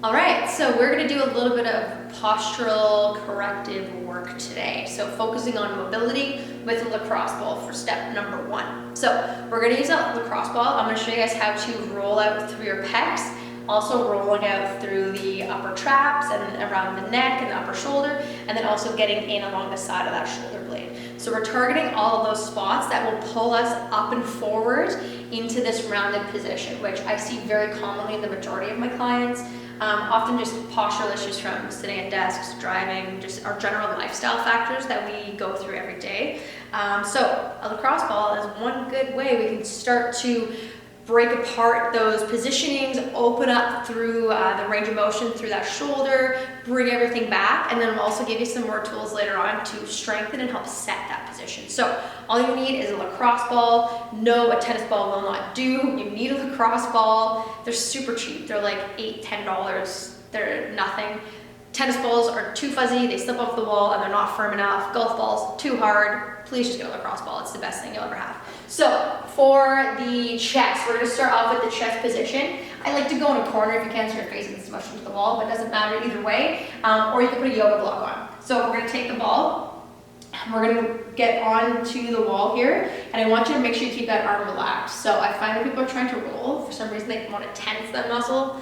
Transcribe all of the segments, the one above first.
All right, so we're gonna do a little bit of postural corrective work today. So focusing on mobility with a lacrosse ball for step number 1. So we're gonna use a lacrosse ball. I'm gonna show you guys how to roll out through your pecs, also rolling out through the upper traps and around the neck and the upper shoulder, and then also getting in along the side of that shoulder blade. So we're targeting all of those spots that will pull us up and forward into this rounded position, which I see very commonly in the majority of my clients. Often just postural issues from sitting at desks, driving, just our general lifestyle factors that we go through every day. So a lacrosse ball is one good way we can start to break apart those positionings, open up through the range of motion through that shoulder, bring everything back, and then we'll also give you some more tools later on to strengthen and help set that position. So all you need is a lacrosse ball. No, a tennis ball will not do. You need a lacrosse ball. They're super cheap. They're like $8, $10. They're nothing. Tennis balls are too fuzzy, they slip off the wall, and they're not firm enough. Golf balls, too hard. Please just get a lacrosse ball. It's the best thing you'll ever have. So for the chest, we're gonna start off with the chest position. I like to go in a corner if you can, so you're facing this much into the wall, but it doesn't matter either way. Or you can put a yoga block on. So we're gonna take the ball, and we're gonna get onto the wall here, and I want you to make sure you keep that arm relaxed. So I find when people are trying to roll, for some reason they want to tense that muscle,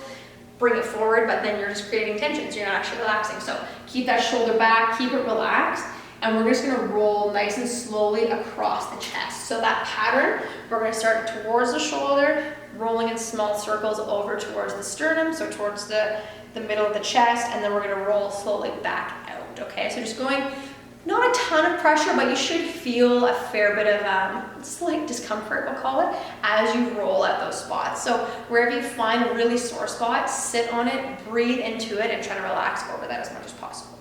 bring it forward, but then you're just creating tension, so you're not actually relaxing. So keep that shoulder back, keep it relaxed, and we're just gonna roll nice and slowly across the chest. So that pattern, we're gonna start towards the shoulder, rolling in small circles over towards the sternum, so towards the middle of the chest, and then we're gonna roll slowly back out, okay? So just going, not a ton of pressure, but you should feel a fair bit of slight discomfort, we'll call it, as you roll at those spots. So wherever you find really sore spots, sit on it, breathe into it, and try to relax over that as much as possible.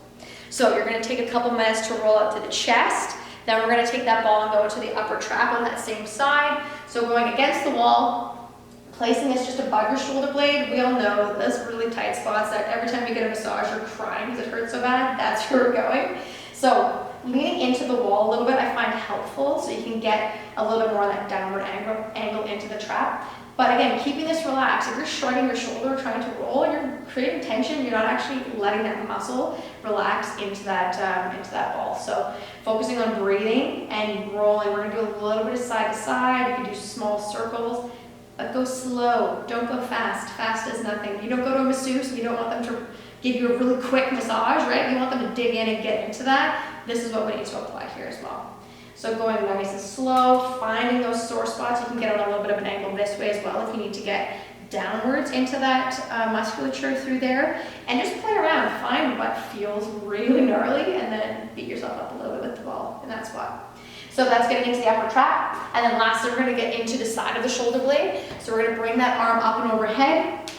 So you're gonna take a couple minutes to roll out to the chest, then we're gonna take that ball and go to the upper trap on that same side. So going against the wall, placing this just above your shoulder blade. We all know those really tight spots that every time you get a massage, you're crying because it hurts so bad. That's where we're going. So leaning into the wall a little bit I find helpful, so you can get a little bit more of that downward angle into the trap. But again, keeping this relaxed. If you're shrugging your shoulder trying to roll, you're creating tension. You're not actually letting that muscle relax into that ball. So focusing on breathing and rolling. We're gonna do a little bit of side to side. You can do small circles, but go slow. Don't go fast. Fast is nothing. You don't go to a masseuse. You don't want them to give you a really quick massage, right? You want them to dig in and get into that. This is what we need to apply here as well. So going nice and slow, finding those sore spots. You can get on a little bit of an angle this way as well if you need to get downwards into that musculature through there. And just play around, find what feels really gnarly, and then beat yourself up a little bit with the ball in that spot. So that's getting into the upper trap. And then lastly, we're gonna get into the side of the shoulder blade. So we're gonna bring that arm up and overhead,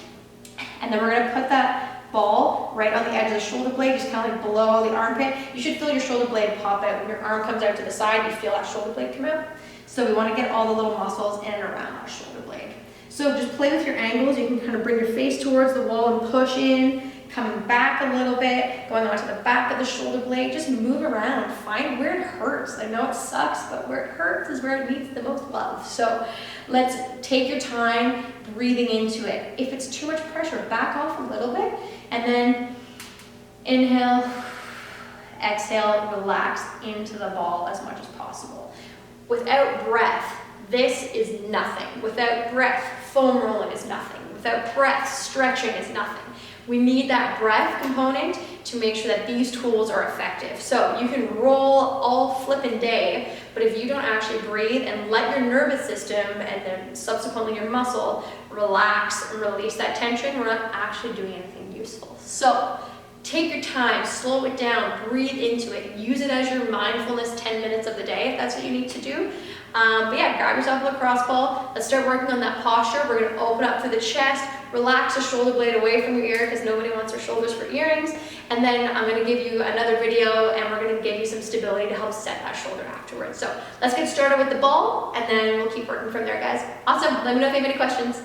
and then we're gonna put that ball right on the edge of the shoulder blade, just kind of like below the armpit. You should feel your shoulder blade pop out. When your arm comes out to the side, you feel that shoulder blade come out. So we want to get all the little muscles in and around that shoulder blade. So just play with your angles. You can kind of bring your face towards the wall and push in, coming back a little bit, going onto the back of the shoulder blade. Just move around, find where it hurts. I know it sucks, but where it hurts is where it needs the most love. So let's take your time breathing into it. If it's too much pressure, back off a little bit, and then inhale, exhale, relax into the ball as much as possible. Without breath, this is nothing. Without breath, foam rolling is nothing. Without breath, stretching is nothing. We need that breath component to make sure that these tools are effective. So you can roll all flippin' day, but if you don't actually breathe and let your nervous system and then subsequently your muscle relax and release that tension, we're not actually doing anything useful. So take your time, slow it down, breathe into it, use it as your mindfulness 10 minutes of the day if that's what you need to do. But yeah, grab yourself a lacrosse ball. Let's start working on that posture. We're gonna open up through the chest, relax the shoulder blade away from your ear because nobody wants their shoulders for earrings. And then I'm gonna give you another video and we're gonna give you some stability to help set that shoulder afterwards. So let's get started with the ball and then we'll keep working from there, guys. Awesome, let me know if you have any questions.